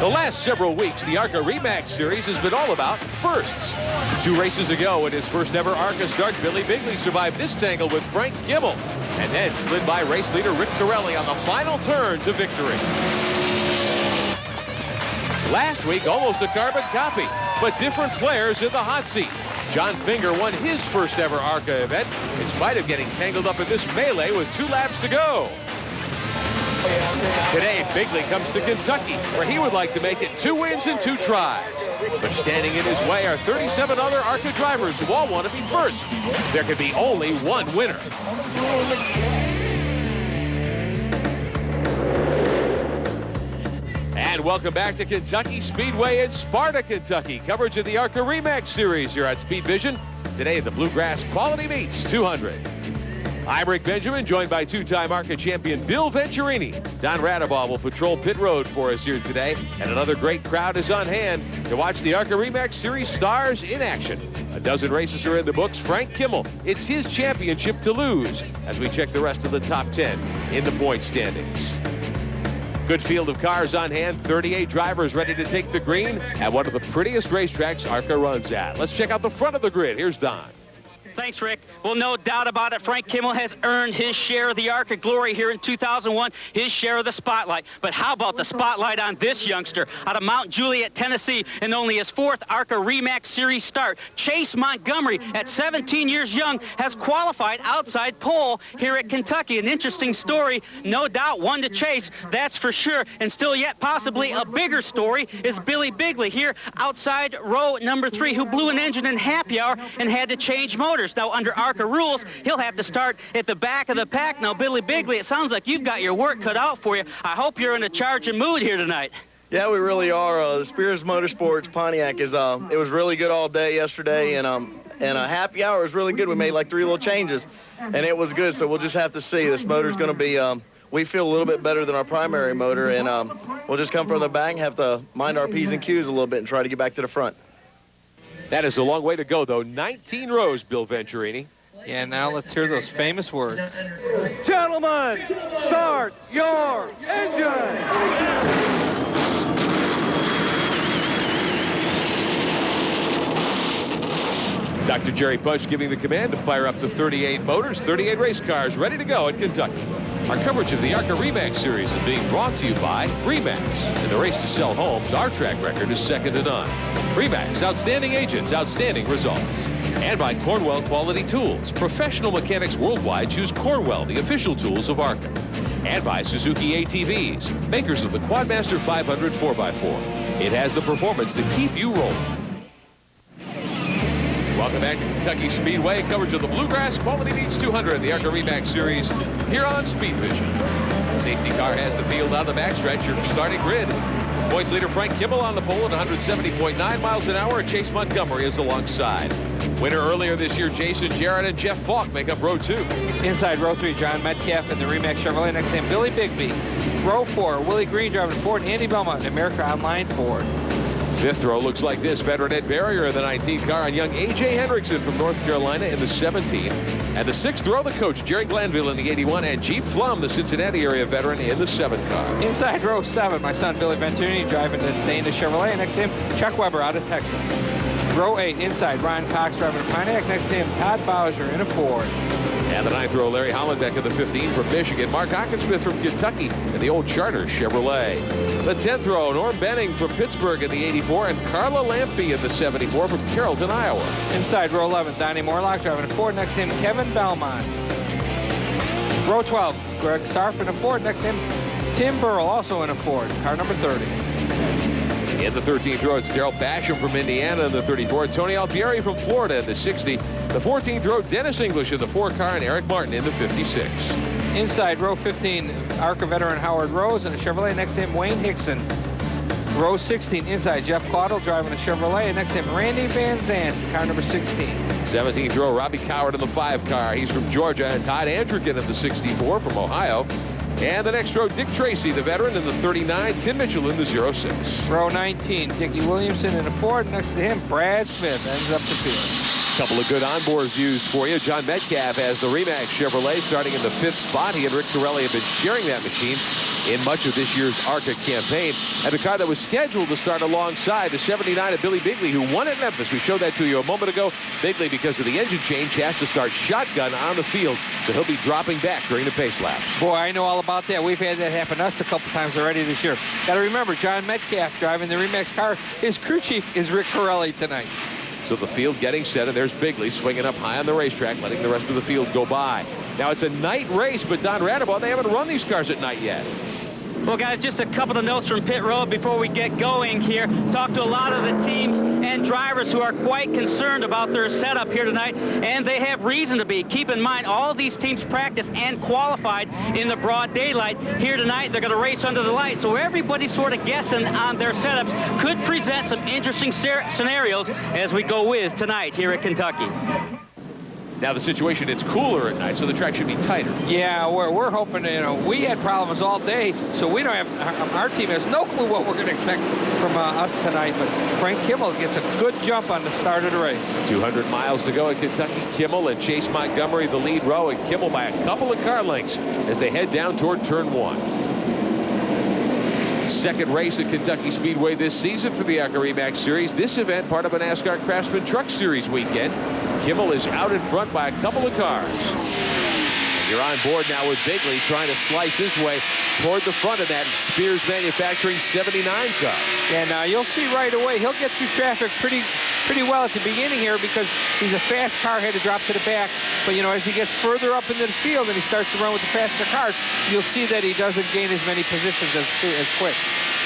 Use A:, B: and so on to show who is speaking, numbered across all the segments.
A: The last several weeks, the ARCA RE Series has been all about firsts. 2 races ago, in his first ever ARCA start, Billy Bigley survived this tangle with Frank Kimmel and then slid by race leader Rick Torelli on the final turn to victory. Last week, almost a carbon copy, but different players in the hot seat. John Finger won his first ever ARCA event in spite of getting tangled up in this melee with 2 laps to go. Today, Bigley comes to Kentucky, where he would like to make it 2 wins in 2 tries. But standing in his way are 37 other ARCA drivers who all want to be first. There can be only one winner. And welcome back to Kentucky Speedway in Sparta, Kentucky. Coverage of the ARCA RE Series here at Speed Vision. Today, the Bluegrass Quality Meets 200. I'm Rick Benjamin, joined by 2-time ARCA champion Bill Venturini. Don Radeball will patrol pit road for us here today, and another great crowd is on hand to watch the ARCA RE Series stars in action. A dozen races are in the books. Frank Kimmel, it's his championship to lose, as we check the rest of the top 10 in the point standings. Good field of cars on hand, 38 drivers ready to take the green at one of the prettiest racetracks ARCA runs at. Let's check out the front of the grid. Here's Don.
B: Thanks, Rick. Well, no doubt about it, Frank Kimmel has earned his share of the ARCA glory here in 2001, his share of the spotlight. But how about the spotlight on this youngster out of Mount Juliet, Tennessee, in only his 4th ARCA RE Series start? Chase Montgomery, at 17 years young, has qualified outside pole here at Kentucky. An interesting story, no doubt one to chase, that's for sure. And still yet possibly a bigger story is Billy Bigley here outside row number 3, who blew an engine in happy hour and had to change motors. Now, under ARCA rules, he'll have to start at the back of the pack. Now, Billy Bigley, it sounds like you've got your work cut out for you. I hope you're in a charging mood here tonight.
C: Yeah, we really are. The Spears Motorsports Pontiac is, it was really good all day yesterday, and a happy hour was really good. We made like 3 little changes, and it was good, so we'll just have to see. This motor's going to be, we feel a little bit better than our primary motor, and we'll just come from the back and have to mind our P's and Q's a little bit and try to get back to the front.
A: That is a long way to go, though. 19 rows, Bill Venturini.
D: Yeah, now let's hear those famous words.
A: Gentlemen, start your engine! Dr. Jerry Pudge giving the command to fire up the 38 motors, 38 race cars ready to go at Kentucky. Our coverage of the ARCA RE Series is being brought to you by RE/MAX. In the race to sell homes, our track record is second to none. RE/MAX, outstanding agents, outstanding results. And by Cornwell Quality Tools. Professional mechanics worldwide choose Cornwell, the official tools of ARCA. And by Suzuki ATVs, makers of the Quadmaster 500 4x4. It has the performance to keep you rolling. Welcome back to Kentucky Speedway. Coverage of the Bluegrass Quality Meets 200, the ARCA RE Series, here on Speed Vision. Safety car has the field on the backstretch, your starting grid. Points leader Frank Kimmel on the pole at 170.9 miles an hour. Chase Montgomery is alongside. Winner earlier this year, Jason Jarrett and Jeff Falk make up row 2.
D: Inside row 3, John Metcalf in the RE/MAX Chevrolet. Next to him, Billy Bigley. Row 4, Willie Green driving Ford. Andy Belmont in America Online Ford.
A: 5th row looks like this. Veteran Ed Barrier in the 19th car and young A.J. Hendrickson from North Carolina in the 17th. And the 6th row, the coach, Jerry Glanville in the 81, and Jeep Flum, the Cincinnati area veteran, in the 7th car.
D: Inside row 7, my son Billy Venturini driving the Dana Chevrolet. Next to him, Chuck Weber out of Texas. Row 8, inside, Ryan Cox driving a Pontiac. Next to him, Todd Bowser in a Ford.
A: And the 9th row, Larry Hollenbeck of the 15 from Michigan. Mark Hockensmith from Kentucky in the old Charter Chevrolet. The 10th row, Norm Benning from Pittsburgh in the 84, and Carla Lampy in the 74 from Carrollton, Iowa.
D: Inside row 11, Donnie Morlock driving a Ford. Next to him, Kevin Belmont. Row 12, Greg Sarf in a Ford. Next to him, Tim Burrell, also in a Ford, car number 30.
A: In the 13th row, it's Darrell Basham from Indiana in the 34, Tony Altieri from Florida in the 60. The 14th row, Dennis English in the 4 car, and Eric Martin in the 56.
D: Inside row 15, ARCA veteran Howard Rose in a Chevrolet. Next to him, Wayne Hickson. Row 16, inside, Jeff Caudle driving a Chevrolet. And next to him, Randy Van Zandt, car number 16.
A: 17th row, Robbie Coward in the 5 car. He's from Georgia, and Todd Andrikin in the 64 from Ohio. And the next row, Dick Tracy, the veteran, in the 39. Tim Mitchell in the 06.
D: Row 19, Dickie Williamson in a Ford. Next to him, Brad Smith ends up the field.
A: Couple of good onboard views for you. John Metcalf has the RE/MAX Chevrolet starting in the 5th spot. He and Rick Torelli have been sharing that machine in much of this year's ARCA campaign, and a car that was scheduled to start alongside the 79 of Billy Bigley, who won at Memphis. We showed that to you a moment ago. Bigley, because of the engine change, has to start shotgun on the field, so he'll be dropping back during the pace lap.
D: Boy, I know all about that. We've had that happen to us a couple times already this year. Got to remember, John Metcalf driving the Remax car. His crew chief is Rick Corelli tonight.
A: So the field getting set, and there's Bigley swinging up high on the racetrack, letting the rest of the field go by. Now it's a night race, but Don Radabaugh, they haven't run these cars at night yet.
B: Well, guys, just a couple of notes from pit road before we get going here. Talked to a lot of the teams and drivers who are quite concerned about their setup here tonight, and they have reason to be. Keep in mind, all of these teams practiced and qualified in the broad daylight. Here tonight, they're going to race under the light, so everybody's sort of guessing on their setups. Could present some interesting scenarios as we go with tonight here at Kentucky.
A: Now the situation, it's cooler at night, so the track should be tighter.
D: Yeah, we're hoping, we had problems all day, so we don't have, our team has no clue what we're going to expect from us tonight, but Frank Kimmel gets a good jump on the start of the race. 200
A: miles to go at Kentucky. Kimmel and Chase Montgomery the lead row, and Kimmel by a couple of car lengths as they head down toward turn 1. Second race at Kentucky Speedway this season for the ARCA RE/MAX Series. This event part of a NASCAR Craftsman Truck Series weekend. Kimmel is out in front by a couple of cars. And you're on board now with Bigley trying to slice his way toward the front of that Spears Manufacturing 79 car.
D: And you'll see right away, he'll get through traffic pretty well at the beginning here because he's a fast car, had to drop to the back. But, as he gets further up into the field and he starts to run with the faster cars, you'll see that he doesn't gain as many positions as quick.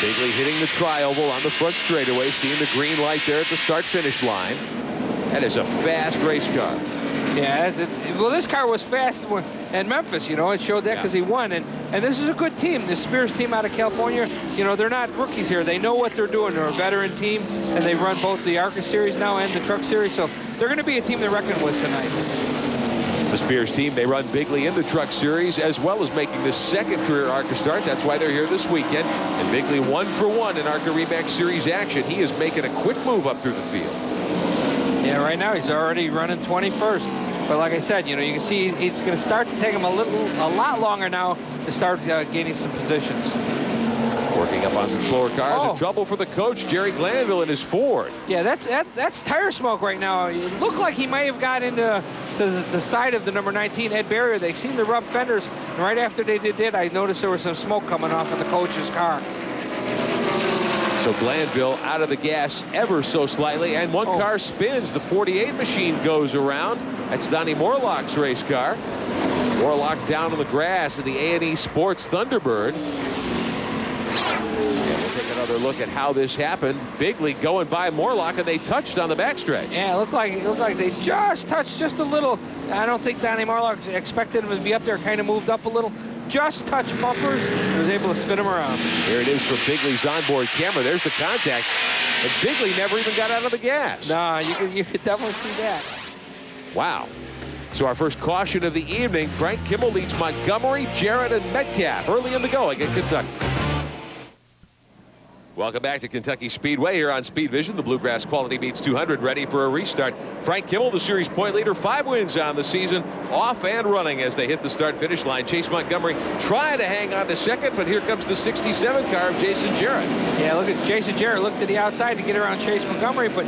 A: Bigley hitting the tri-oval on the front straightaway, seeing the green light there at the start-finish line. That is a fast race car.
D: Yeah, well, this car was fast at Memphis, it showed that because he won. And this is a good team, the Spears team out of California. They're not rookies here. They know what they're doing. They're a veteran team, and they run both the ARCA Series now and the Truck Series, so they're going to be a team to reckon with tonight.
A: The Spears team, they run Bigley in the Truck Series, as well as making the second career ARCA start. That's why they're here this weekend. And Bigley 1 for 1 in ARCA RE/MAX Series action. He is making a quick move up through the field.
D: Yeah, right now he's already running 21st. But like I said, you can see it's going to start to take him a lot longer now to start gaining some positions.
A: Working up on some slower cars. In trouble for the coach, Jerry Glanville, in his Ford.
D: Yeah, that's tire smoke right now. It looked like he may have got into the side of the number 19 Ed Barrier. They seemed to rub fenders, and right after they did that, I noticed there was some smoke coming off of the coach's car.
A: So Glanville out of the gas ever so slightly, and one car spins. The 48 machine goes around. That's Donnie Morlock's race car. Morlock down on the grass in the A&E Sports Thunderbird. And we'll take another look at how this happened. Bigley going by Morlock, and they touched on the backstretch.
D: Yeah, it looked like they just touched just a little. I don't think Donnie Morlock expected him to be up there. Kind of moved up a little. Just touched bumpers and was able to spin him around.
A: Here it is for Bigley's onboard camera. There's the contact. And Bigley never even got out of the gas.
D: No, you could definitely see that.
A: Wow. So our first caution of the evening, Frank Kimmel leads Montgomery, Jarrett, and Metcalf early in the going at Kentucky. Welcome back to Kentucky Speedway here on Speed Vision. The Bluegrass Quality Meets 200 ready for a restart. Frank Kimmel, the series point leader, 5 wins on the season, off and running as they hit the start-finish line. Chase Montgomery trying to hang on to second, but here comes the 67 car of Jason Jarrett.
D: Yeah, look at Jason Jarrett looked to the outside to get around Chase Montgomery, but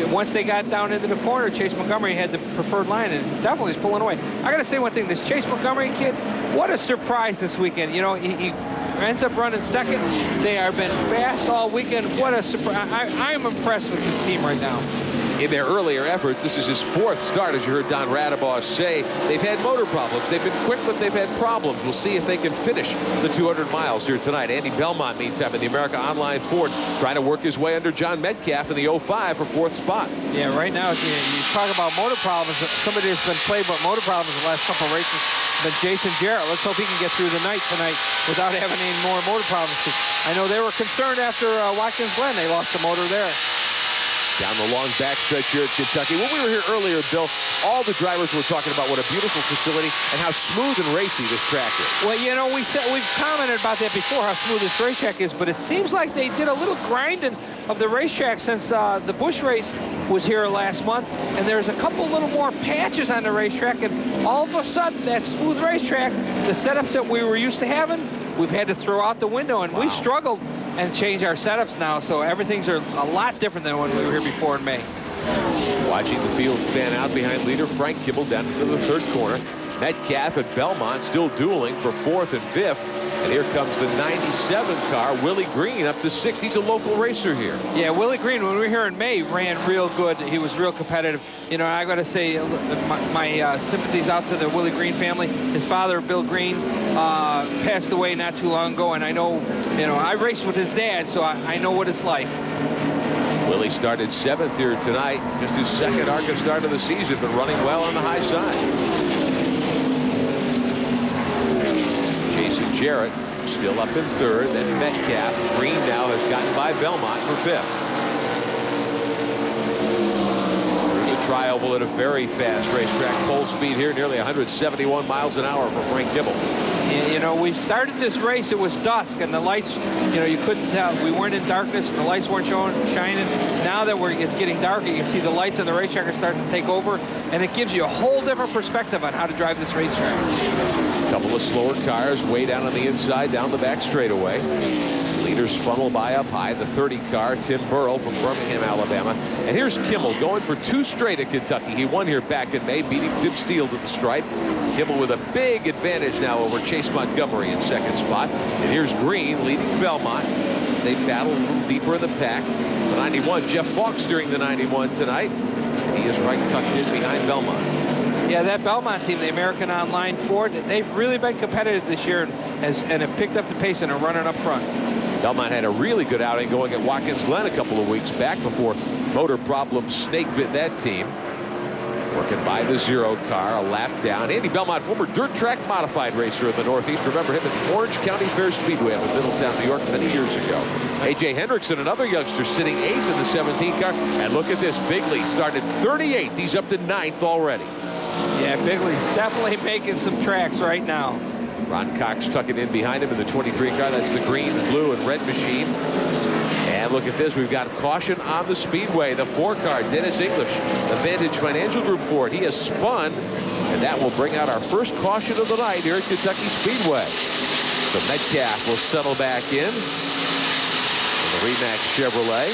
D: once they got down into the corner, Chase Montgomery had the preferred line, and definitely is pulling away. I got to say one thing, this Chase Montgomery kid, what a surprise this weekend. He ends up running second. They have been fast all weekend. What a surprise. I am impressed with this team right now.
A: In their earlier efforts, this is his 4th start, as you heard Don Radabaugh say. They've had motor problems. They've been quick, but they've had problems. We'll see if they can finish the 200 miles here tonight. Andy Belmont, meantime, in the America Online Ford, trying to work his way under John Metcalf in the 05 for 4th spot.
D: Yeah, right now, you talk about motor problems. Somebody that's been plagued with motor problems the last couple of races, but Jason Jarrett. Let's hope he can get through the night tonight without having any more motor problems. I know they were concerned after Watkins Glen. They lost the motor there.
A: Down the long backstretch here at Kentucky. When we were here earlier, Bill, all the drivers were talking about what a beautiful facility and how smooth and racy this track is.
D: Well, we've commented about that before, how smooth this racetrack is, but it seems like they did a little grinding of the racetrack since the Busch race was here last month, and there's a couple little more patches on the racetrack, and all of a sudden, that smooth racetrack, the setups that we were used to having, we've had to throw out the window, and we've struggled and change our setups now, so everything's a lot different than when we were here before in May.
A: Watching the field fan out behind leader Frank Kimmel down into the third corner. Metcalf at Belmont still dueling for 4th and 5th. And here comes the 97 car, Willie Green, up to 6th. He's a local racer here.
D: Yeah, Willie Green, when we were here in May, ran real good. He was real competitive. You know, I got to say, my sympathies out to the Willie Green family. His father, Bill Green, passed away not too long ago, and I know, you know, I raced with his dad, so I know what it's like.
A: Willie started 7th here tonight. Just his second ARCA start of the season, but running well on the high side. Jason Jarrett still up in 3rd. Then Metcalf. Green now has gotten by Belmont for 5th. The trioval at a very fast racetrack. Full speed here, nearly 171 miles an hour for Frank Kimmel.
D: You know, we started this race, it was dusk, and the lights, you know, you couldn't tell. We weren't in darkness, and the lights weren't shining. Now that it's getting darker, you can see the lights on the racetrack are starting to take over, and it gives you a whole different perspective on how to drive this racetrack.
A: A couple of slower cars way down on the inside, down the back straightaway. Leaders funnel by up high. The 30 car, Tim Burrell from Birmingham, Alabama. And here's Kimmel going for 2 straight at Kentucky. He won here back in May, beating Tim Steele to the stripe. Kimmel with a big advantage now over Chase Montgomery in 2nd spot. And here's Green leading Belmont. They battle a little deeper in the pack. The 91, Jeff Falk steering the 91 tonight. He is right tucked in behind Belmont.
D: Yeah, that Belmont team, the American Online Ford, they've really been competitive this year and have picked up the pace and are running up front.
A: Belmont had a really good outing going at Watkins Glen a couple of weeks back before motor problems snake bit that team. Working by the 0 car, a lap down. Andy Belmont, former dirt track modified racer in the Northeast. Remember him at the Orange County Fair Speedway up in Middletown, New York, many years ago. A.J. Hendrickson, another youngster, sitting 8th in the 17 car. And look at this, Bigley started 38th. He's up to 9th already.
D: Yeah, Bigley's definitely making some tracks right now.
A: Ron Cox tucking in behind him in the 23 car. That's the green, blue, and red machine. And look at this. We've got caution on the Speedway. The 4 car, Dennis English, the Vantage Financial Group Ford. He has spun, and that will bring out our first caution of the night here at Kentucky Speedway. So Metcalf will settle back in the Remax Chevrolet.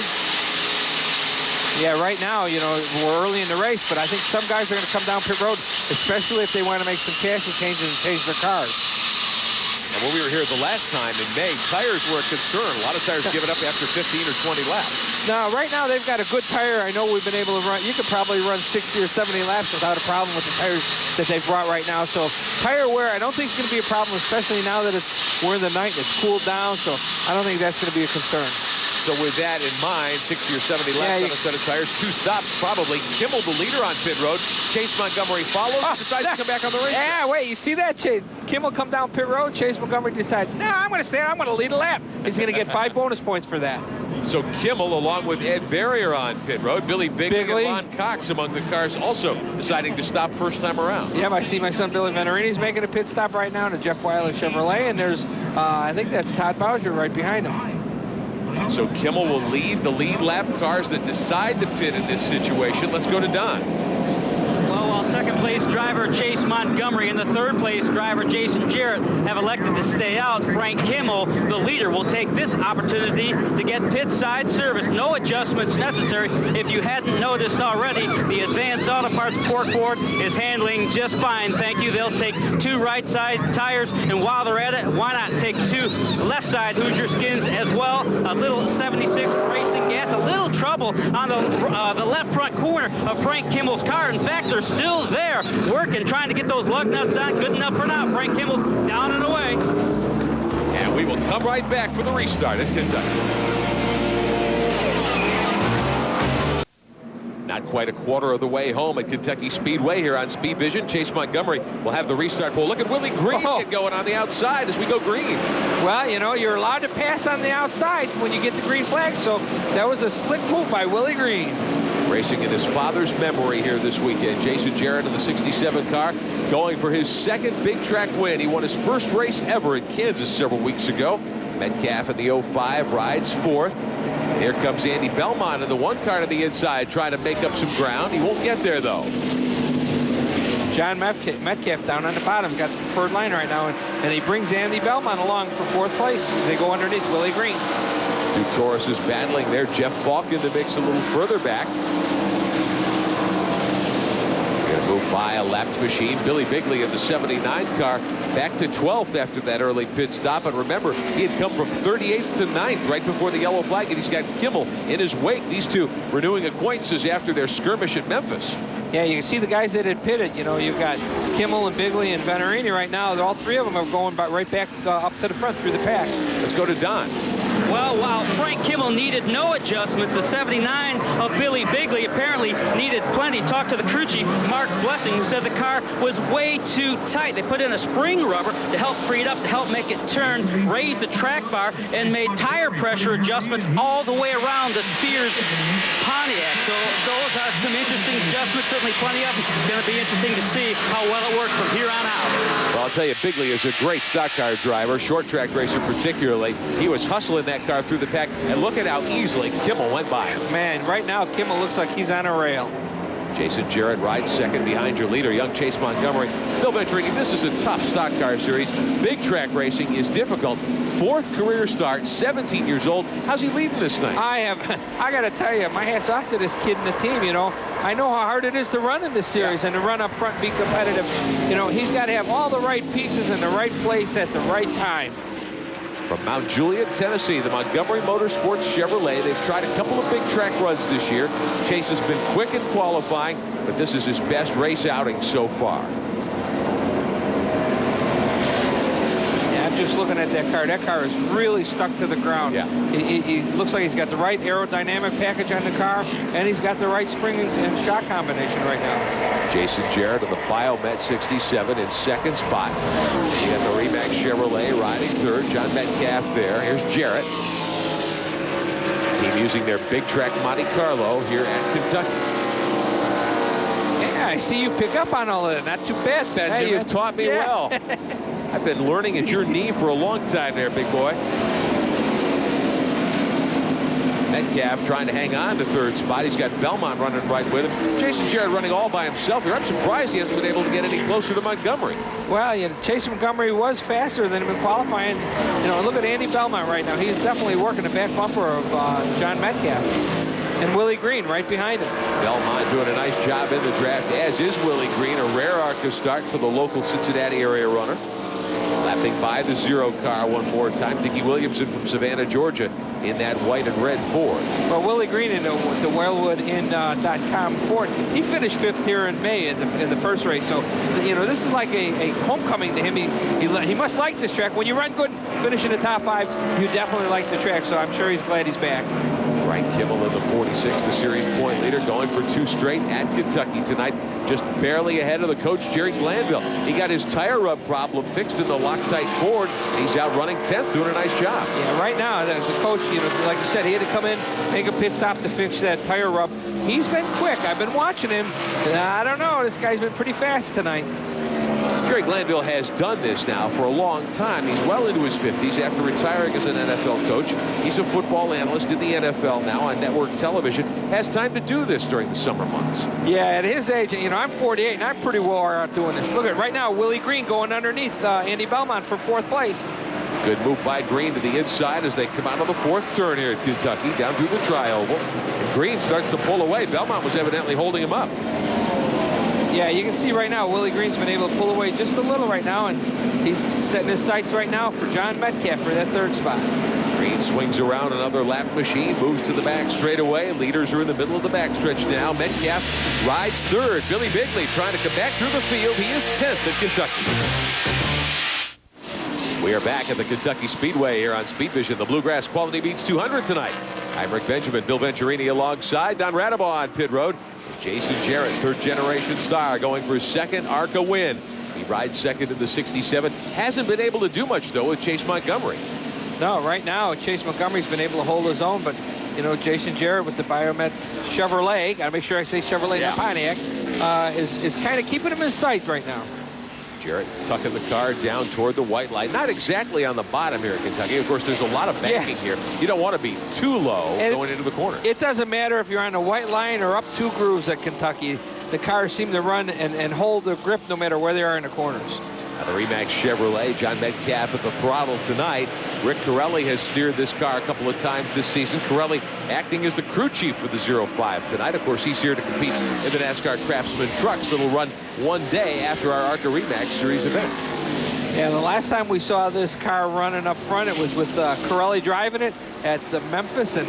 D: Yeah, right now, you know, we're early in the race, but I think some guys are going to come down pit road, especially if they want to make some chassis changes and change their cars.
A: And when we were here the last time in May, tires were a concern. A lot of tires giving up after 15 or 20 laps.
D: No, right now they've got a good tire. I know we've been able to run. You could probably run 60 or 70 laps without a problem with the tires that they've brought right now. So tire wear, I don't think it's going to be a problem, especially now that we're in the night and it's cooled down. So I don't think that's going to be a concern.
A: So with that in mind, 60 or 70 laps on a set of tires, 2 stops probably. Kimmel the leader on pit road. Chase Montgomery follows, decides to come back on the race.
D: Yeah, wait, you see that? Kimmel come down pit road. Chase Montgomery decides, no, I'm going to stay. I'm going to lead a lap. He's going to get 5 bonus points for that.
A: So Kimmel, along with Ed Barrier on pit road, Billy Bigley and Ron Cox among the cars, also deciding to stop first time around.
D: Yeah, I see my son Billy Venturini's making a pit stop right now to Jeff Weiler Chevrolet, and there's, I think that's Todd Bowser right behind him.
A: So Kimmel will lead the lead lap cars that decide to pit in this situation. Let's go to Don.
B: Well, while second place driver Chase Montgomery and the third place driver Jason Jarrett have elected to stay out, Frank Kimmel, the leader, will take this opportunity to get pit side service. No adjustments necessary. If you hadn't noticed already, the Advanced Auto Parts Pork Ford is handling just fine, thank you. They'll take 2 right side tires, and while they're at it, why not take 2 left side Hoosier skins as well. A little 76 racing gas, a little trouble on the left front corner of Frank Kimmel's car. In fact, they're still there working, trying to get those lug nuts on. Good enough for now. Frank Kimmel's down and away.
A: And we will come right back for the restart at Kentucky. Not quite a quarter of the way home at Kentucky Speedway here on Speed Vision. Chase Montgomery will have the restart pole. Look at Willie Green get going on the outside as we go green.
D: Well, you know, you're allowed to pass on the outside when you get the green flag, so that was a slick move by Willie Green.
A: Racing in his father's memory here this weekend. Jason Jarrett in the 67 car going for his second big track win. He won his first race ever at Kansas several weeks ago. Metcalf in the 05 rides 4th. Here comes Andy Belmont in the 1 car to the inside trying to make up some ground. He won't get there though.
D: John Metcalf down on the bottom, got the preferred line right now, and he brings Andy Belmont along for 4th place. They go underneath Willie Green.
A: Two Tauruses battling there. Jeff Falk in the mix a little further back. Going to move by a lapped machine. Billy Bigley in the 79 car back to 12th after that early pit stop. And remember, he had come from 38th to 9th right before the yellow flag, and he's got Kimmel in his wake. These two renewing acquaintances after their skirmish at Memphis.
D: Yeah, you can see the guys that had pitted. You know, you've got Kimmel and Bigley and Venerini right now. All three of them are going right back up to the front through the pack.
A: Let's go to Don.
B: Well, while Frank Kimmel needed no adjustments, the 79 of Billy Bigley apparently needed plenty. Talked to the crew chief, Mark Blessing, who said the car was way too tight. They put in a spring rubber to help free it up, to help make it turn, raise the track bar, and made tire pressure adjustments all the way around the Spears Pontiac. So those are some interesting adjustments, certainly plenty of them. It's going to be interesting to see how well it works from here on out.
A: Well, I'll tell you, Bigley is a great stock car driver, short track racer particularly. He was hustling that car through the pack, and look at how easily Kimmel went by him.
D: Man, right now Kimmel looks like he's on a rail.
A: Jason Jarrett rides second behind your leader, young Chase Montgomery. Bill Venturini, this is a tough stock car series. Big track racing is difficult. 4th career start, 17 years old. How's he leading this thing?
D: I got to tell you, my hat's off to this kid and the team. You know, I know how hard it is to run in this series and to run up front and be competitive. You know, he's got to have all the right pieces in the right place at the right time.
A: From Mount Juliet, Tennessee, the Montgomery Motorsports Chevrolet. They've tried a couple of big track runs this year. Chase has been quick in qualifying, but this is his best race outing so far.
D: Yeah, I'm just looking at that car. That car is really stuck to the ground.
A: Yeah.
D: He looks like he's got the right aerodynamic package on the car, and he's got the right spring and shock combination right now.
A: Jason Jarrett of the Biomet 67 in 2nd spot. You got the Remax Chevrolet riding 3rd. John Metcalf there. Here's Jarrett. Team using their big track Monte Carlo here at Kentucky.
D: Yeah, I see you pick up on all of that. Not too bad, Benjamin.
A: Hey, you've taught me well. I've been learning at your knee for a long time there, big boy. Metcalf trying to hang on to 3rd spot. He's got Belmont running right with him. Jason Jarrett running all by himself here. I'm surprised he hasn't been able to get any closer to Montgomery.
D: Well, you know, Chase Montgomery was faster than him in qualifying. You know, look at Andy Belmont right now. He's definitely working the back bumper of John Metcalf. And Willie Green right behind him.
A: Belmont doing a nice job in the draft, as is Willie Green. A rare ARCA start for the local Cincinnati area runner. Lapping by the 0 car one more time. Dickie Williamson from Savannah, Georgia, in that white and red Ford.
D: Well, Willie Green in the WildwoodIn.com Ford, he finished 5th here in May in the first race. So, you know, this is like a homecoming to him. He must like this track. When you run good, finish in the top 5, you definitely like the track. So I'm sure he's glad he's back.
A: Frank Kimmel in the 46, the series point leader, going for 2 straight at Kentucky tonight. Just barely ahead of the coach, Jerry Glanville. He got his tire rub problem fixed in the Loctite Ford. He's out running 10th, doing a nice job.
D: Yeah, right now, the coach, you know, like you said, he had to come in, make a pit stop to fix that tire rub. He's been quick. I've been watching him. I don't know. This guy's been pretty fast tonight.
A: Jerry Glanville has done this now for a long time. He's well into his 50s after retiring as an NFL coach. He's a football analyst in the NFL now on network television. Has time to do this during the summer months.
D: Yeah, at his age, you know, I'm 48 and I'm pretty well out doing this. Look at right now, Willie Green going underneath Andy Belmont for 4th place.
A: Good move by Green to the inside as they come out of the 4th turn here at Kentucky, down through the tri-oval. And Green starts to pull away. Belmont was evidently holding him up.
D: Yeah, you can see right now Willie Green's been able to pull away just a little right now, and he's setting his sights right now for John Metcalf for that 3rd spot.
A: Green swings around another lap machine, moves to the back straightaway. Leaders are in the middle of the backstretch now. Metcalf rides 3rd. Billy Bigley trying to come back through the field. He is 10th at Kentucky. We are back at the Kentucky Speedway here on Speed Vision. The Bluegrass Quality Meets 200 tonight. I'm Rick Benjamin, Bill Venturini alongside Don Radabaugh on pit road. Jason Jarrett, 3rd generation star, going for his 2nd ARCA win. He rides 2nd in the 67. Hasn't been able to do much, though, with Chase Montgomery.
D: No, right now, Chase Montgomery's been able to hold his own, but, you know, Jason Jarrett with the Biomet Chevrolet, got to make sure I say Chevrolet, not Pontiac, is kind of keeping him in sight right now.
A: Jarrett tucking the car down toward the white line. Not exactly on the bottom here at Kentucky. Of course, there's a lot of banking here. You don't want to be too low going into the corner.
D: It doesn't matter if you're on the white line or up 2 grooves at Kentucky. the cars seem to run and hold their grip no matter where they are in the corners.
A: The Remax Chevrolet, John Metcalf at the throttle tonight. Rick Corelli has steered this car a couple of times this season. Corelli acting as the crew chief for the 05 tonight. Of course, he's here to compete in the NASCAR Craftsman Trucks that'll run one day after our ARCA Remax Series event.
D: Yeah, the last time we saw this car running up front, it was with Corelli driving it at the Memphis, and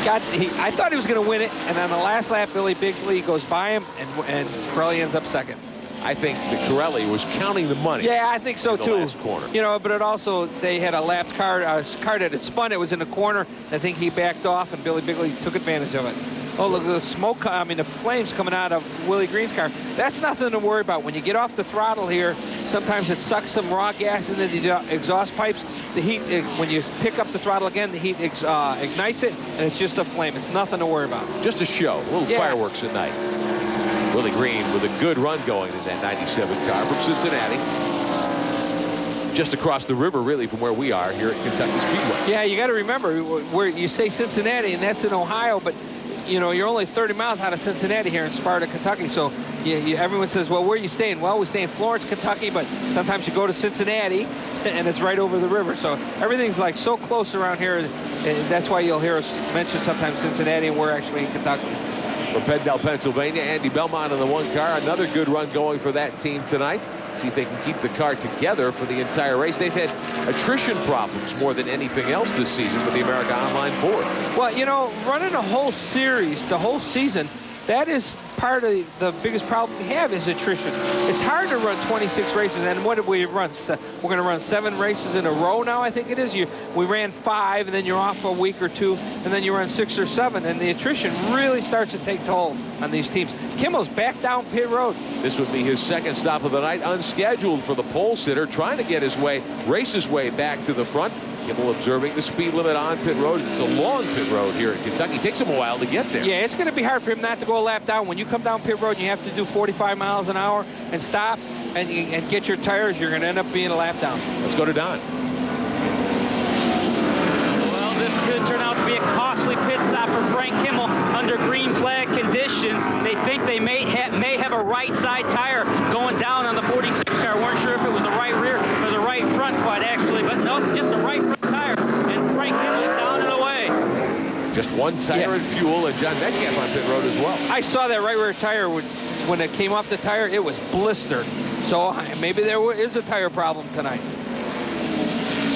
D: I thought he was going to win it, and on the last lap, Billy Bigley goes by him, and Corelli ends up second.
A: I think that Corelli was counting the money.
D: Yeah, I think so too.
A: Last corner.
D: You know, but it also, they had a lapped car, a car that had spun. It was in the corner. I think he backed off, and Billy Bigley took advantage of it. Oh, look at the smoke, the flames coming out of Willie Green's car. That's nothing to worry about. When you get off the throttle here, sometimes it sucks some raw gas into the exhaust pipes. The heat, when you pick up the throttle again, the heat ignites it, and it's just a flame. It's nothing to worry about.
A: Just a show, a little fireworks at night. Willie Green with a good run going in that 97 car from Cincinnati. Just across the river, really, from where we are here at Kentucky Speedway.
D: Yeah, you got to remember, where you say Cincinnati, and that's in Ohio, but you know, you're only 30 miles out of Cincinnati here in Sparta, Kentucky. So everyone says, well, where are you staying? Well, we stay in Florence, Kentucky, but sometimes you go to Cincinnati, and it's right over the river. So everything's like so close around here, and that's why you'll hear us mention sometimes Cincinnati, and we're actually in Kentucky.
A: From Pendle, Pennsylvania, Andy Belmont in the one car. Another good run going for that team tonight. See if they can keep the car together for the entire race. They've had attrition problems more than anything else this season with the America Online 4.
D: Well, you know, running a whole series, the whole season, that is part of the biggest problem we have is attrition. It's hard to run 26 races, and what did we run? We're going to run 7 races in a row now, I think it is. We ran 5, and then you're off a week or 2, and then you run 6 or 7, and the attrition really starts to take toll on these teams. Kimmel's back down pit road.
A: This would be his second stop of the night, unscheduled for the pole sitter, trying to get race his way back to the front. Kimmel observing the speed limit on pit road. It's a long pit road here in Kentucky. It takes him a while to get there.
D: Yeah, it's going to be hard for him not to go a lap down. When you come down pit road and you have to do 45 miles an hour and stop and get your tires, you're going to end up being a lap down.
A: Let's go to Don.
B: Well, this could turn out to be a costly pit stop for Frank Kimmel under green flag conditions. They think they may have a right side tire going down on the 46 car. Weren't sure if it was the right rear or the right front quite actually, but no, just the right front tire. And Frank Kimmel down and away.
A: Just one tire and fuel, and John Metcalf on pit road as well.
D: I saw that right rear tire when it came off the tire. It was blistered. So maybe there is a tire problem tonight.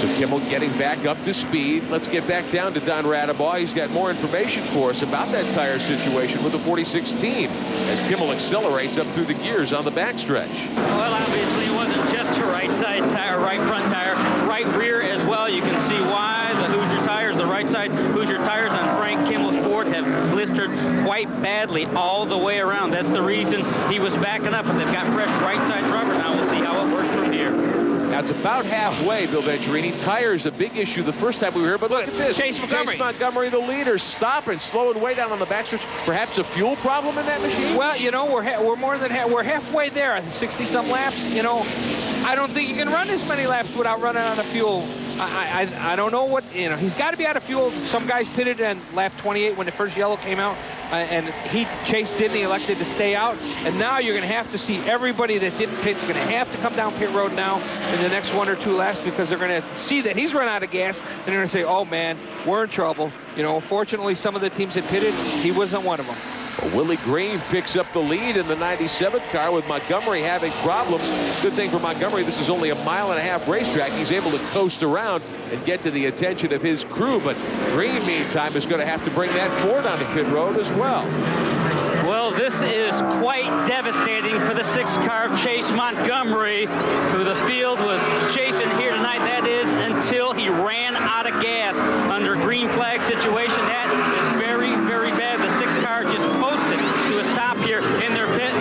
A: So Kimmel getting back up to speed. Let's get back down to Don Radabaugh. He's got more information for us about that tire situation with the 46 team as Kimmel accelerates up through the gears on the backstretch.
B: Well, obviously it wasn't just a right side tire, right front tire, right rear as well. You can see why the Hoosier tires, the right side Hoosier tires on Frank Kimmel's Ford have blistered quite badly all the way around. That's the reason he was backing up, and they've got fresh right side rubber now. We'll see how it works from here.
A: Now, it's about halfway, Bill Venturini. Tires a big issue the first time we were here, but look at this.
D: Chase
A: Montgomery, the leader, stopping, slowing way down on the backstretch. Perhaps a fuel problem in that machine?
D: Well, you know, we're more than we're halfway there. 60-some laps. You know, I don't think you can run as many laps without running out of fuel. I don't know what, you know, he's got to be out of fuel. Some guys pitted in lap 28 when the first yellow came out, and Chase didn't. He elected to stay out, and now you're going to have to see everybody that didn't pit is going to have to come down pit road now in the next 1 or 2 laps, because they're going to see that he's run out of gas, and they're going to say, oh man, we're in trouble. You know, fortunately, some of the teams that pitted, he wasn't one of them.
A: Well, Willie Green picks up the lead in the 97 car with Montgomery having problems. Good thing for Montgomery, this is only a mile-and-a-half racetrack. He's able to coast around and get to the attention of his crew, but Green, meantime, is going to have to bring that Ford onto pit road as well.
B: Well, this is quite devastating for the 6-car of Chase Montgomery, who the field was chasing here tonight. That is until he ran out of gas under green flag situation. That is very, very bad. The 6-car just posted to a stop here in their pit.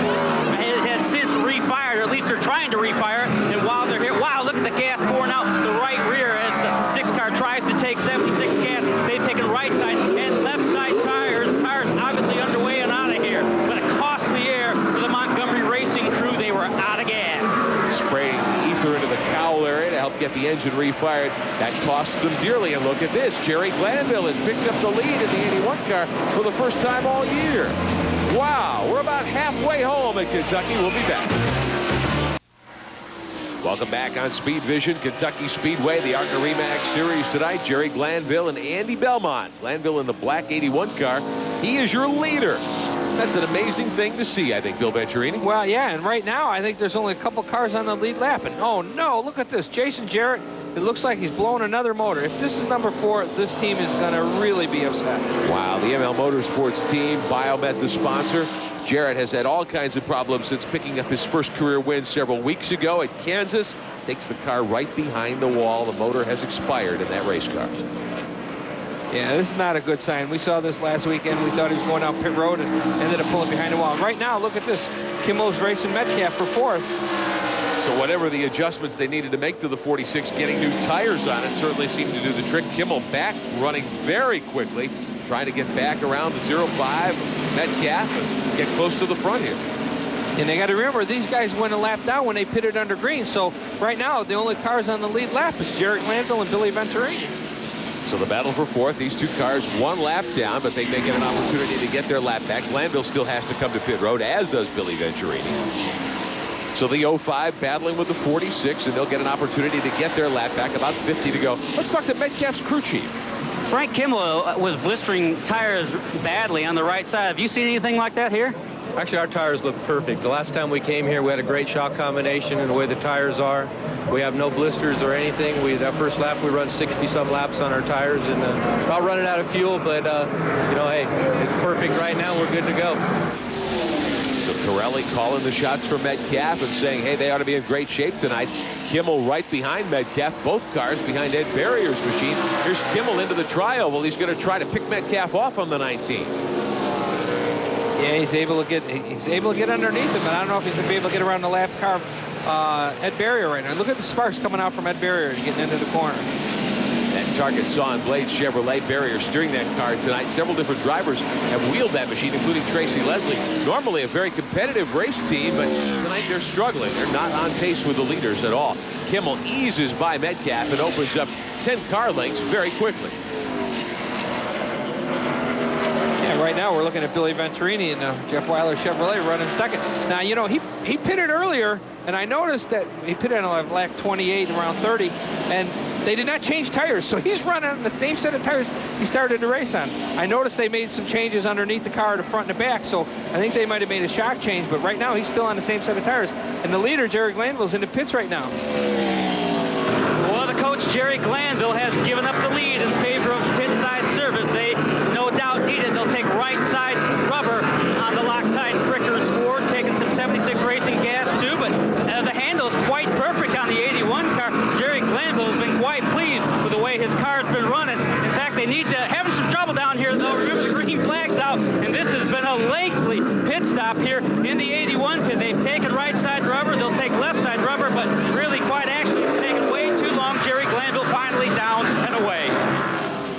B: It has since refired, or at least they're trying to refire. And while they're here, wow, look at the gas pouring out the right rear as the 6-car tries to take 76 gas. They've taken right side and left side tires. Tires obviously underway and out of here. But a costly air for the Montgomery racing crew. They were out of gas.
A: Spraying ether into the cowl area to help get the engine refired. That costs them dearly. And look at this. Jerry Glanville has picked up the lead in the 81 car for the first time all year. Wow, we're about halfway home at Kentucky. We'll be back. Welcome back on Speed Vision, Kentucky Speedway, the ARCA RE Series tonight. Jerry Glanville and Andy Belmont. Glanville in the black 81 car. He is your leader. That's an amazing thing to see, I think, Bill Venturini.
D: Well, yeah, and right now I think there's only a couple cars on the lead lap. And oh no, look at this. Jason Jarrett, it looks like he's blowing another motor. If this is number 4, this team is going to really be upset.
A: Wow, the ML Motorsports team, Biomet the sponsor. Jarrett has had all kinds of problems since picking up his first career win several weeks ago at Kansas. Takes the car right behind the wall. The motor has expired in that race car.
D: Yeah, this is not a good sign. We saw this last weekend. We thought he was going down pit road and ended up pulling behind the wall. And right now, look at this. Kimmel's racing Metcalf for 4th.
A: So whatever the adjustments they needed to make to the 46, getting new tires on it certainly seemed to do the trick. Kimmel back running very quickly, trying to get back around the 05 Metcalf and get close to the front here.
D: And they got to remember, these guys went a lap down when they pitted under green. So right now, the only cars on the lead lap is Jarrett Glanville and Billy Venturini.
A: So the battle for 4th, these two cars one lap down, but they may get an opportunity to get their lap back. Glanville still has to come to pit road, as does Billy Venturini. So the 05 battling with the 46, and they'll get an opportunity to get their lap back. About 50 to go. Let's talk to Metcalf's crew chief.
B: Frank Kimmel was blistering tires badly on the right side. Have you seen anything like that here?
E: Actually, our tires look perfect. The last time we came here, we had a great shock combination in the way the tires are. We have no blisters or anything. That first lap, we run 60-some laps on our tires, and about running out of fuel, but, you know, hey, it's perfect right now. We're good to go.
A: So Corelli calling the shots for Metcalf and saying, hey, they ought to be in great shape tonight. Kimmel right behind Metcalf, both cars behind Ed Barrier's machine. Here's Kimmel into the trioval. He's going to try to pick Metcalf off on the 19.
D: Yeah, he's able to get underneath him, but I don't know if he's going to be able to get around the left car, Ed Barrier right now. Look at the sparks coming out from Ed Barrier getting into the corner.
A: That target saw on Blade Chevrolet. Barrier steering that car tonight. Several different drivers have wheeled that machine, including Tracy Leslie. Normally a very competitive race team, but tonight they're struggling. They're not on pace with the leaders at all. Kimmel eases by Metcalf and opens up 10 car lengths very quickly.
D: Right now we're looking at Billy Venturini and Jeff Weiler Chevrolet running second. Now, you know, he pitted earlier, and I noticed that he pitted on lap 28 around 30, and they did not change tires, so he's running on the same set of tires he started the race on. I noticed they made some changes underneath the car, the front and the back, so I think they might have made a shock change, but right now he's still on the same set of tires. And the leader, Jerry Glanville, is in the pits right now.
B: Well, the coach, Jerry Glanville, has given up the lead in favor of pit side service. They no doubt need it. They'll take right side rubber on the Loctite Frickers Ford, taking some 76 racing gas too, but the handle is quite perfect on the 81 car. Jerry Glanville has been quite pleased with the way his car's been running. In fact, they need to having some trouble down here, though. Remember, the green flag's out, and this has been a lengthy pit stop here in the 81 pit. They've taken right side rubber, they'll take left side rubber, but really quite actually it's taken way too long. Jerry Glanville finally down and away.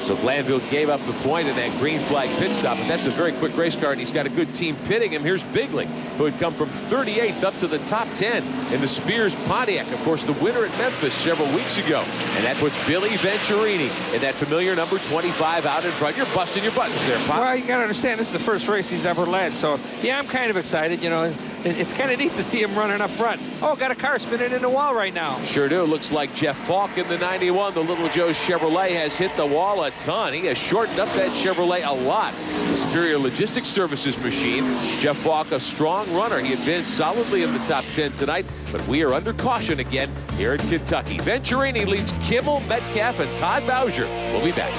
A: So Glanville gave up the point in that green flag pit stop, but that's a very quick race car, and he's got a good team pitting him. Here's Bigley, who had come from 38th up to the top 10 in the Spears Pontiac, of course, the winner at Memphis several weeks ago. And that puts Billy Venturini in that familiar number 25 out in front. You're busting your buttons there, Pop.
D: Well, you got to understand, this is the first race he's ever led, so yeah, I'm kind of excited. You know, it's kind of neat to see him running up front. Oh, got a car spinning in the wall right now.
A: Sure do. Looks like Jeff Falk in the 91. The Little Joe Chevrolet has hit the wall a ton. He has shortened up that Chevrolet a lot. The Superior Logistics Services machine. Jeff Falk, a strong runner. He advanced solidly in the top 10 tonight, but we are under caution again here in Kentucky. Venturini leads Kimmel, Metcalf, and Todd Bowser. We'll be back.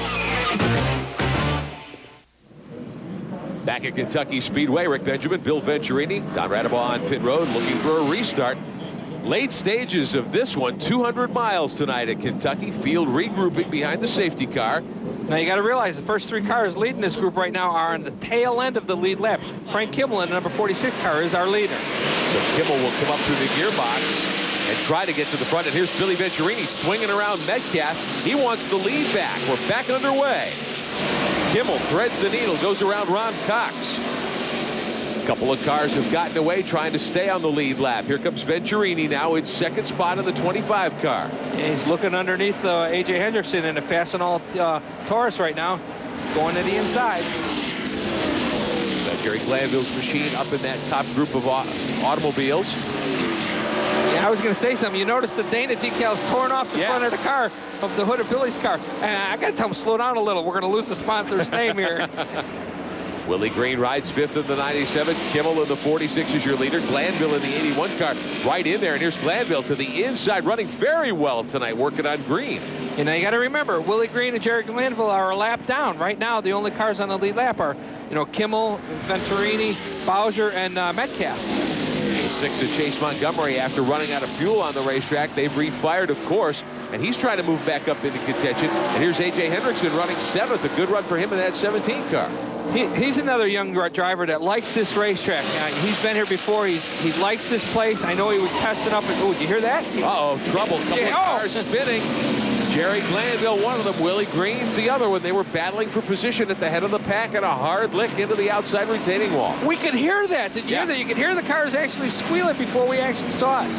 A: Back at Kentucky Speedway, Rick Benjamin, Bill Venturini, Don Radabaugh on pit road looking for a restart. Late stages of this one, 200 miles tonight at Kentucky. Field regrouping behind the safety car.
D: Now you got to realize the first 3 cars leading this group right now are on the tail end of the lead lap. Frank Kimmel in the number 46 car is our leader.
A: So Kimmel will come up through the gearbox and try to get to the front. And here's Billy Venturini swinging around Metcalf. He wants the lead back. We're back underway. Kimmel threads the needle, goes around Ron Cox. A couple of cars have gotten away trying to stay on the lead lap. Here comes Venturini now in second spot in the 25 car.
D: Yeah, he's looking underneath A.J. Hendrickson in a Fastenal Taurus right now, going to the inside.
A: Jerry Glanville's machine up in that top group of automobiles.
D: Yeah, I was going to say something. You notice the Dana decals torn off the front of the car, of the hood of Billy's car. And I got to tell him, slow down a little. We're going to lose the sponsor's name here.
A: Willie Green rides 5th in the 97. Kimmel in the 46 is your leader. Glanville in the 81 car right in there. And here's Glanville to the inside, running very well tonight, working on Green.
D: You know, you got to remember, Willie Green and Jerry Glanville are a lap down. Right now, the only cars on the lead lap are, you know, Kimmel, Venturini, Bowser, and Metcalf.
A: 6 is Chase Montgomery after running out of fuel on the racetrack. They've refired, of course, and he's trying to move back up into contention. And here's A.J. Hendrickson running 7th. A good run for him in that 17 car.
D: He's another young driver that likes this racetrack. He's been here before. He likes this place. I know he was testing up. Oh, did you hear that?
A: Uh-oh, trouble. Couple of cars spinning. Jerry Glanville, one of them. Willie Green's the other one. They were battling for position at the head of the pack and a hard lick into the outside retaining wall.
D: We could hear that. Did you hear that? You could hear the cars actually squealing before we actually saw it.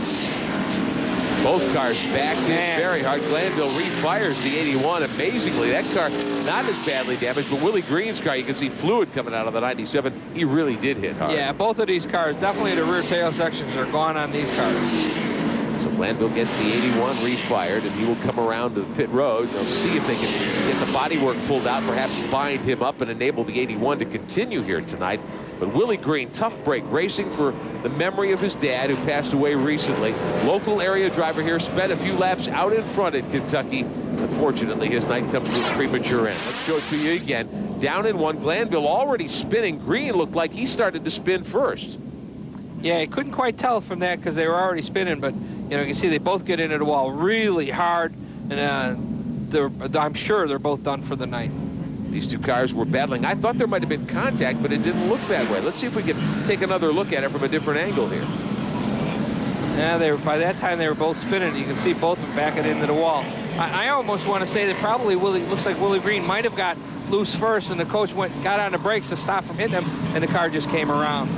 A: Both cars backed in very hard. Glanville refires the 81. Amazingly, that car not as badly damaged, but Willie Green's car, you can see fluid coming out of the 97. He really did hit hard.
D: Yeah, both of these cars, definitely the rear tail sections are gone on these cars.
A: So Glanville gets the 81 refired, and he will come around to the pit road. They'll see if they can get the bodywork pulled out, perhaps bind him up and enable the 81 to continue here tonight. But Willie Green, tough break, racing for the memory of his dad, who passed away recently. Local area driver here, spent a few laps out in front in Kentucky. Unfortunately, his night comes to a premature end. Let's show it to you again. Down in one, Glanville already spinning. Green looked like he started to spin first.
D: Yeah, I couldn't quite tell from that because they were already spinning, but you know, you can see they both get into the wall really hard, and I'm sure they're both done for the night.
A: These two cars were battling. I thought there might have been contact, but it didn't look that way. Let's see if we can take another look at it from a different angle here.
D: Yeah, by that time they were both spinning. You can see both of them backing into the wall. I almost want to say that probably looks like Willie Green might have got loose first, and the coach got on the brakes to stop from hitting him, and the car just came around.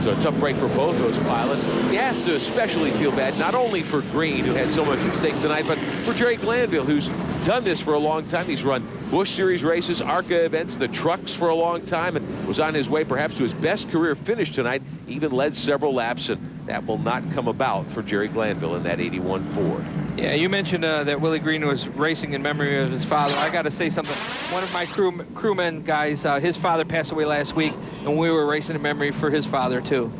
A: So a tough break for both those pilots. You have to especially feel bad, not only for Green, who had so much at stake tonight, but for Jerry Glanville, who's done this for a long time. He's run Busch Series races, ARCA events, the trucks for a long time, and was on his way perhaps to his best career finish tonight, even led several laps, and that will not come about for Jerry Glanville in that 81 Ford.
D: Yeah, you mentioned that Willie Green was racing in memory of his father. I got to say something. One of my crewmen guys, his father passed away last week, and we were racing in memory for his father, too.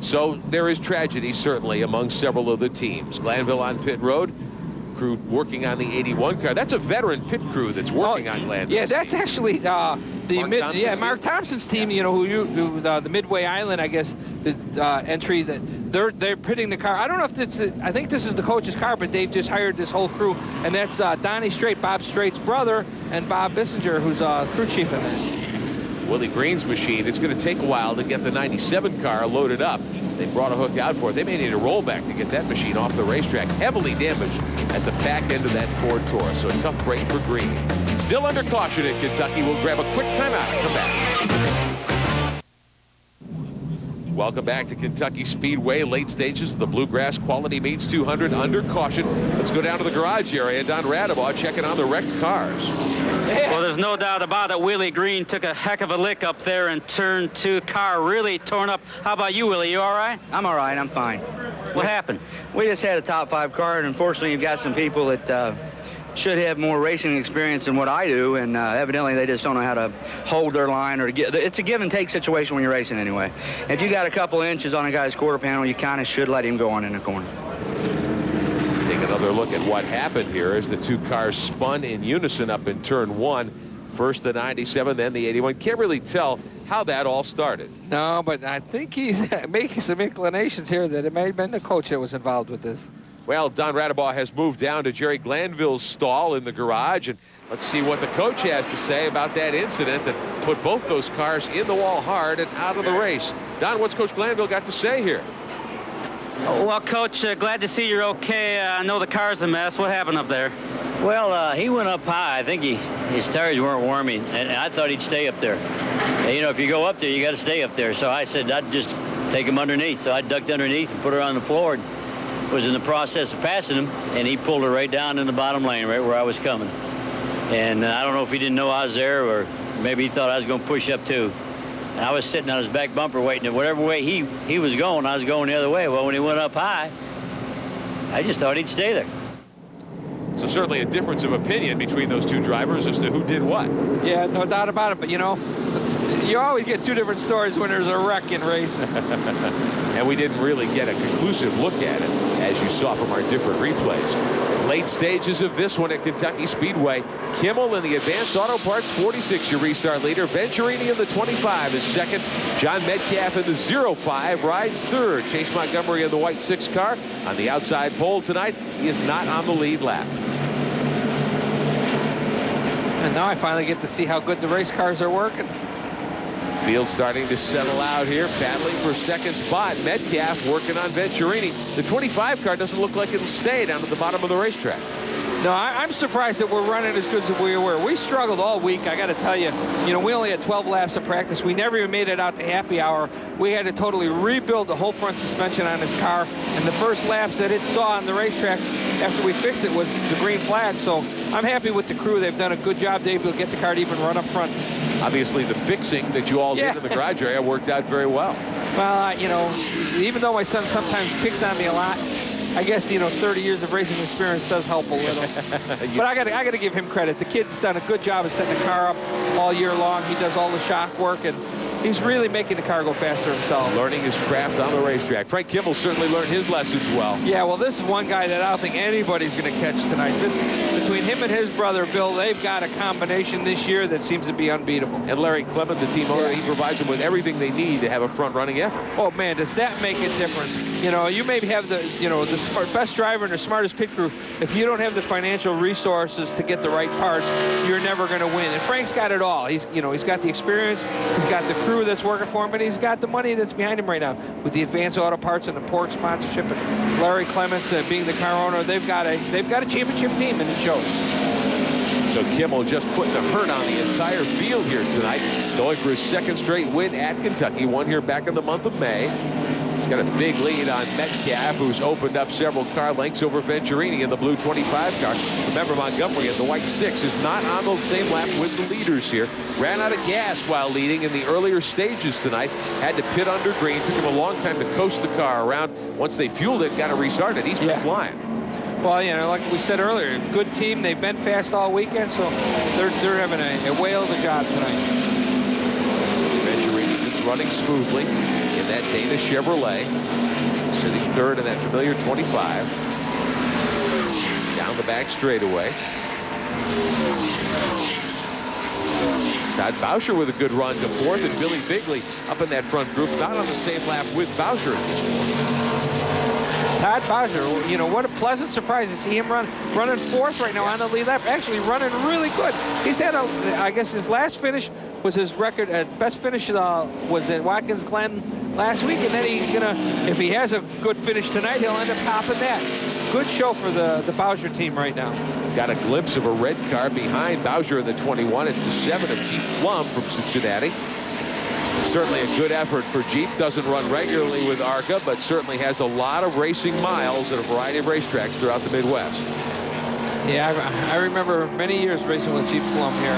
A: So there is tragedy, certainly, among several of the teams. Glanville on pit road, crew working on the 81 car. That's a veteran pit crew that's working on Glanville.
D: Yeah, that's actually Mark Thompson's team. You know, the Midway Island, I guess, the entry that they're pitting the car. I don't know if I think this is the coach's car, but they've just hired this whole crew, and that's Donnie Strait, Bob Strait's brother, and Bob Bissinger, who's crew chief in that.
A: Willie Green's machine, it's going to take a while to get the 97 car loaded up. They brought a hook out for it. They may need a rollback to get that machine off the racetrack. Heavily damaged at the back end of that Ford Taurus. So a tough break for Green. Still under caution in Kentucky. We'll grab a quick timeout and come back. Welcome back to Kentucky Speedway. Late stages of the Bluegrass Quality Meets 200 under caution. Let's go down to the garage area. Don Radabaugh checking on the wrecked cars.
B: Well, there's no doubt about it. Willie Green took a heck of a lick up there in turn 2. Car really torn up. How about you, Willie? You all right?
F: I'm all right. I'm fine.
B: What happened?
F: We just had a top 5 car, and unfortunately, you've got some people that should have more racing experience than what I do, and evidently they just don't know how to hold their line or to get. It's a give and take situation when you're racing anyway. If you got a couple inches on a guy's quarter panel, you kind of should let him go on in the corner.
A: Take another look at what happened here as the two cars spun in unison up in turn 1. First the 97, then the 81. Can't really tell how that all started.
D: No, but I think he's making some inclinations here that it may have been the coach that was involved with this.
A: Well, Don Radabaugh has moved down to Jerry Glanville's stall in the garage, and let's see what the coach has to say about that incident that put both those cars in the wall hard and out of the race. Don, what's Coach Glanville got to say here?
B: Well, Coach, glad to see you're okay. I know the car's a mess. What happened up there?
G: Well, he went up high. I think his tires weren't warming, and I thought he'd stay up there. And, you know, if you go up there, you got to stay up there. So I said I'd just take him underneath. So I ducked underneath and put her on the floor. And was in the process of passing him, and he pulled her right down in the bottom lane, right where I was coming. And I don't know if he didn't know I was there, or maybe he thought I was going to push up too. And I was sitting on his back bumper waiting. And whatever way he was going, I was going the other way. Well, when he went up high, I just thought he'd stay there.
A: So certainly a difference of opinion between those two drivers as to who did what.
D: Yeah, no doubt about it. But, you know, you always get two different stories when there's a wreck in racing.
A: And we didn't really get a conclusive look at it, as you saw from our different replays. Late stages of this one at Kentucky Speedway. Kimmel in the Advanced Auto Parts 46, your restart leader. Venturini in the 25 is second. John Metcalf in the 05 rides third. Chase Montgomery in the white 6 car on the outside pole tonight. He is not on the lead lap.
D: And now I finally get to see how good the race cars are working.
A: Field starting to settle out here, battling for second spot. Metcalf working on Venturini. The 25 car doesn't look like it'll stay down at the bottom of the racetrack.
D: No, I'm surprised that we're running as good as we were. We struggled all week, I got to tell you. You know, we only had 12 laps of practice. We never even made it out to happy hour. We had to totally rebuild the whole front suspension on this car. And the first laps that it saw on the racetrack after we fixed it was the green flag. So I'm happy with the crew. They've done a good job to able to get the car to even run up front.
A: Obviously, the fixing that you all did in the garage area worked out very well.
D: Well, you know, even though my son sometimes picks on me a lot, I guess, you know, 30 years of racing experience does help a little. But I got to give him credit. The kid's done a good job of setting the car up all year long. He does all the shock work, and he's really making the car go faster himself.
A: Learning his craft on the racetrack. Frank Kimmel certainly learned his lessons well.
D: Yeah, well, this is one guy that I don't think anybody's going to catch tonight. Between him and his brother, Bill, they've got a combination this year that seems to be unbeatable.
A: And Larry Clement, the team owner, he provides them with everything they need to have a front-running effort.
D: Oh, man, does that make a difference? You know, you maybe have the, you know, the best driver and the smartest pit crew. If you don't have the financial resources to get the right parts, you're never going to win. And Frank's got it all. He's got the experience, he's got the crew that's working for him, and he's got the money that's behind him right now with the Advanced Auto Parts and the Pork sponsorship. And Larry Clements being the car owner, they've got a championship team, and it shows.
A: So Kimmel just putting a hurt on the entire field here tonight, going for his second straight win at Kentucky. Won here back in the month of May. He's got a big lead on Metcalf, who's opened up several car lengths over Venturini in the blue 25 car. Remember, Montgomery in the white 6 is not on the same lap with the leaders here. Ran out of gas while leading in the earlier stages tonight. Had to pit under green. Took him a long time to coast the car around. Once they fueled it, got to restart it. He's been flying.
D: Well, you know, like we said earlier, good team. They've been fast all weekend, so they're having a whale of a job tonight.
A: Venturini is running smoothly in that Dana Chevrolet, sitting third in that familiar 25. Down the back straightaway. Todd Boucher with a good run to fourth, and Billy Bigley up in that front group, not on the same lap with Boucher at this point.
D: Todd Boucher, you know, what a pleasant surprise to see him running fourth right now on the lead lap. Actually running really good. He's had I guess his last finish was his record. Best finish was at Watkins Glen last week, and then he's gonna, if he has a good finish tonight, he'll end up topping that. Good show for the Boucher team right now. Got a glimpse of a red car behind Boucher in the 21. It's the 7 of Jeep Plum from Cincinnati. Certainly a good effort for Jeep. Doesn't run regularly with ARCA, but certainly has a lot of racing miles at a variety of racetracks throughout the Midwest. Yeah, I remember many years racing with Jeep Plum here.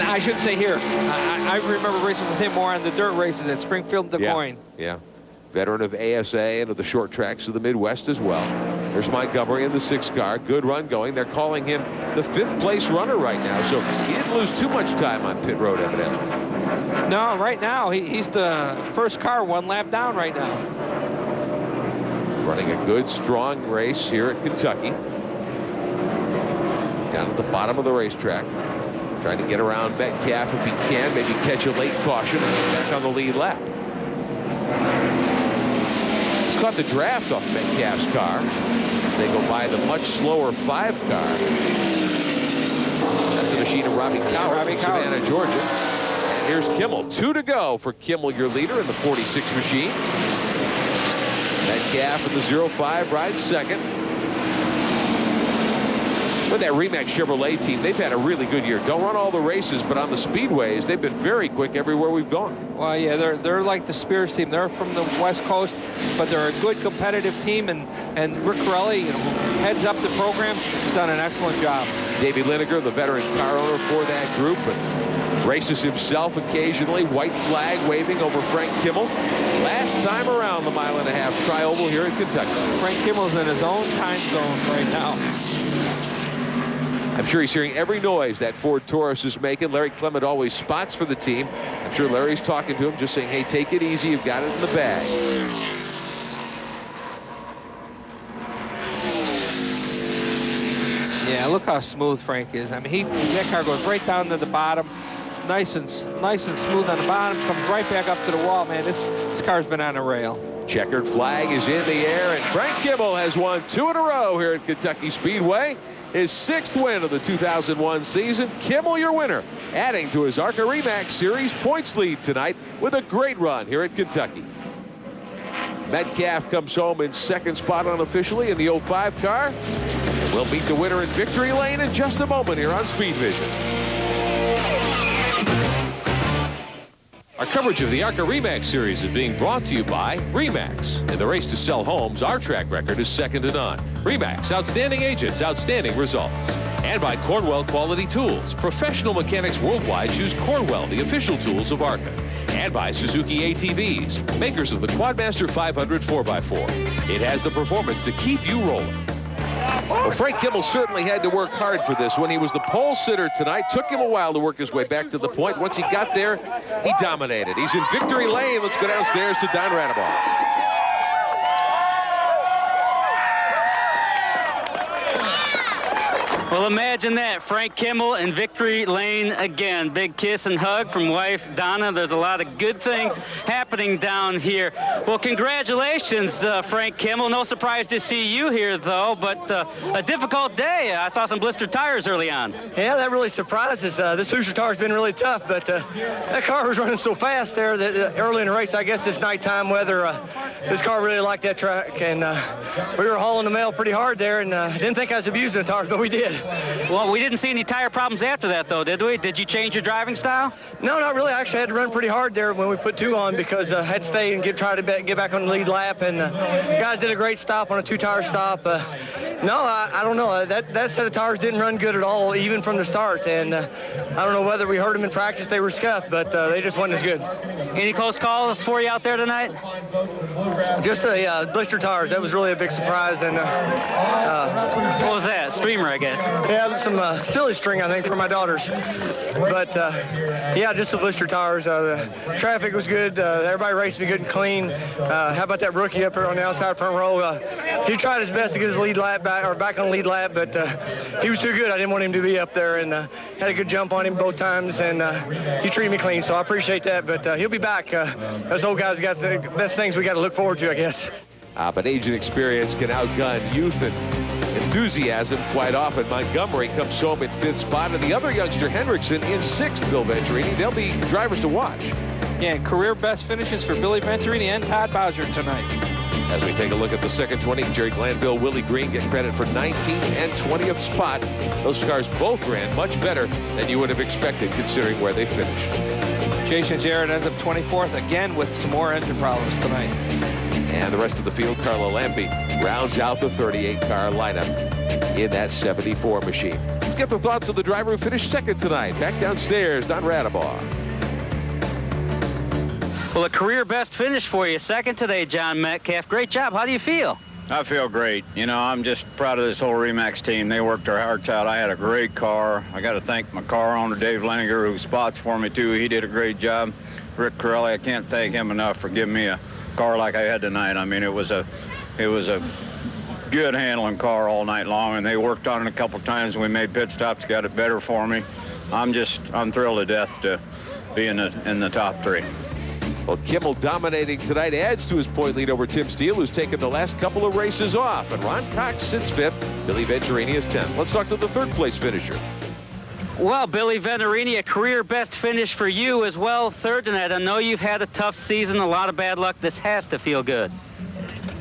D: I shouldn't say here. I remember racing with him more on the dirt races at Springfield and Des Moines. Yeah. Veteran of ASA and of the short tracks of the Midwest as well. There's Montgomery in the 6 car. Good run going. They're calling him the 5th place runner right now, so he didn't lose too much time on pit road, evidently. No, right now, he's the first car 1 lap down right now. Running a good, strong race here at Kentucky. Down at the bottom of the racetrack. Trying to get around Metcalf if he can. Maybe catch a late caution and get back on the lead lap. He's caught the draft off Metcalf's car. They go by the much slower 5 car. That's the machine of Robbie Coward from Savannah, Georgia. Here's Kimmel. 2 to go for Kimmel, your leader in the 46 machine. Metcalf in the 05 rides second. With that Remax Chevrolet team, they've had a really good year. Don't run all the races, but on the speedways, they've been very quick everywhere we've gone. Well, yeah, they're like the Spears team. They're from the West Coast, but they're a good competitive team, and Rick Corelli, you know, heads up the program, has done an excellent job. Davey Lineker, the veteran car owner for that group, and
A: Races himself occasionally, white flag waving over Frank Kimmel. Last time around the mile-and-a-half tri-oval here in Kentucky.
D: Frank Kimmel's in his own time zone right now.
A: I'm sure he's hearing every noise that Ford Taurus is making. Larry Clement always spots for the team. I'm sure Larry's talking to him, just saying, hey, take it easy. You've got it in the bag.
D: Yeah, look how smooth Frank is. I mean, that car goes right down to the bottom, nice and smooth on the bottom, comes right back up to the wall. Man, this car's been on a rail.
A: Checkered flag is in the air, and Frank Kimmel has won 2 in a row here at Kentucky Speedway. His 6th win of the 2001 season. Kimmel, your winner, adding to his ARCA RE Series points lead tonight with a great run here at Kentucky. Metcalf comes home in 2nd spot unofficially in the 05 car. We'll meet the winner in victory lane in just a moment here on Speed Vision. Our coverage of the ARCA RE Series is being brought to you by RE/MAX. In the race to sell homes, our track record is second to none. RE/MAX, outstanding agents, outstanding results. And by Cornwell Quality Tools. Professional mechanics worldwide choose Cornwell, the official tools of ARCA. And by Suzuki ATVs, makers of the Quadmaster 500 4x4. It has the performance to keep you rolling. Well, Frank Kimmel certainly had to work hard for this. When he was the pole sitter tonight, took him a while to work his way back to the point. Once he got there, he dominated. He's in victory lane. Let's go downstairs to Don Radabaugh.
B: Well, imagine that. Frank Kimmel in victory lane again. Big kiss and hug from wife Donna. There's a lot of good things happening down here. Well, congratulations, Frank Kimmel. No surprise to see you here, though, but a difficult day. I saw some blistered tires early on.
C: Yeah, that really surprised us. This Hoosier tire's been really tough, but that car was running so fast there that early in the race, I guess it's nighttime weather. This car really liked that track, and we were hauling the mail pretty hard there, and didn't think I was abusing the tires, but we did.
B: Well, we didn't see any tire problems after that, though, did we? Did you change your driving style?
C: No, not really. I actually had to run pretty hard there when we put 2 on because I had to stay and try to get back on the lead lap, and guys did a great stop on a 2-tire stop. No, I don't know. That set of tires didn't run good at all, even from the start, and I don't know whether we heard them in practice. They were scuffed, but they just wasn't as good.
B: Any close calls for you out there tonight?
C: Just blister tires. That was really a big surprise. And
B: what was that? Streamer, I guess.
C: Yeah, some silly string, I think, for my daughters. But yeah, just the blister tires. The traffic was good. Everybody raced me good and clean. How about that rookie up here on the outside front row? He tried his best to get his lead lap back on the lead lap, but he was too good. I didn't want him to be up there, and had a good jump on him both times, and he treated me clean, so I appreciate that. But he'll be back. Those old guys got the best things we got to look forward to, I guess.
A: But age and experience can outgun youth and enthusiasm quite often. Montgomery comes home in 5th spot, and the other youngster, Hendrickson, in 6th, Bill Venturini. They'll be drivers to watch.
D: Yeah, and career best finishes for Billy Venturini and Todd Bowser tonight.
A: As we take a look at the second 20, Jerry Glanville, Willie Green get credit for 19th and 20th spot. Those cars both ran much better than you would have expected considering where they finished.
D: Jason Jarrett ends up 24th again with some more engine problems tonight.
A: And the rest of the field, Carlo Lampe rounds out the 38-car lineup in that 74 machine. Let's get the thoughts of the driver who finished second tonight. Back downstairs, Don Radabaugh.
B: Well, a career best finish for you. Second today, John Metcalf. Great job. How do you feel?
H: I feel great. You know, I'm just proud of this whole RE/MAX team. They worked their hearts out. I had a great car. I got to thank my car owner, Dave Leninger, who spots for me, too. He did a great job. Rick Corelli, I can't thank him enough for giving me a car like I had tonight. I mean, it was a good handling car all night long, and they worked on it a couple times. We made pit stops, got it better for me. I'm thrilled to death to be in the top 3.
A: Well, Kimmel dominating tonight adds to his point lead over Tim Steele, who's taken the last couple of races off. And Ron Cox sits 5th. Billy Venturini is 10th. Let's talk to the third place finisher.
B: Well, Billy Venturini, a career best finish for you as well. Third tonight. I know you've had a tough season, a lot of bad luck. This has to feel good.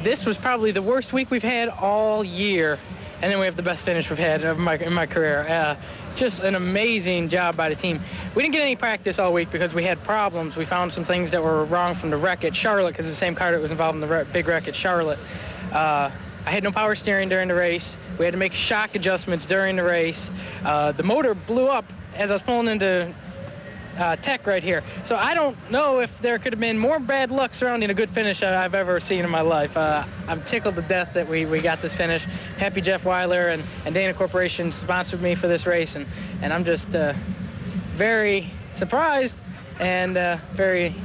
I: This was probably the worst week we've had all year. And then we have the best finish we've had in my career. Just an amazing job by the team. We didn't get any practice all week because we had problems. We found some things that were wrong from the wreck at Charlotte, because the same car that was involved in the big wreck at Charlotte. I had no power steering during the race. We had to make shock adjustments during the race. The motor blew up as I was pulling into tech right here. So I don't know if there could have been more bad luck surrounding a good finish I've ever seen in my life. I'm tickled to death that we got this finish. Happy Jeff Weiler and Dana Corporation sponsored me for this race, and I'm just very surprised and very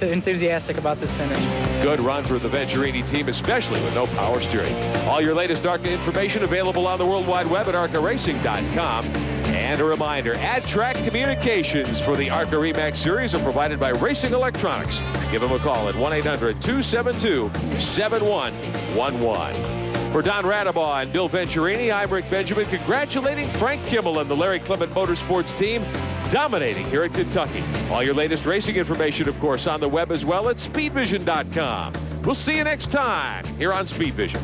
I: enthusiastic about this finish.
A: Good run for the Venturini team, especially with no power steering. All your latest ARCA information available on the World Wide Web at arcaracing.com. And a reminder, at-track communications for the ARCA RE/MAX Series are provided by Racing Electronics. Give them a call at 1-800-272-7111. For Don Radabaugh and Bill Venturini, I'm Rick Benjamin, congratulating Frank Kimmel and the Larry Clement Motorsports team, dominating here at Kentucky. All your latest racing information, of course, on the web as well at speedvision.com. We'll see you next time here on Speed Vision.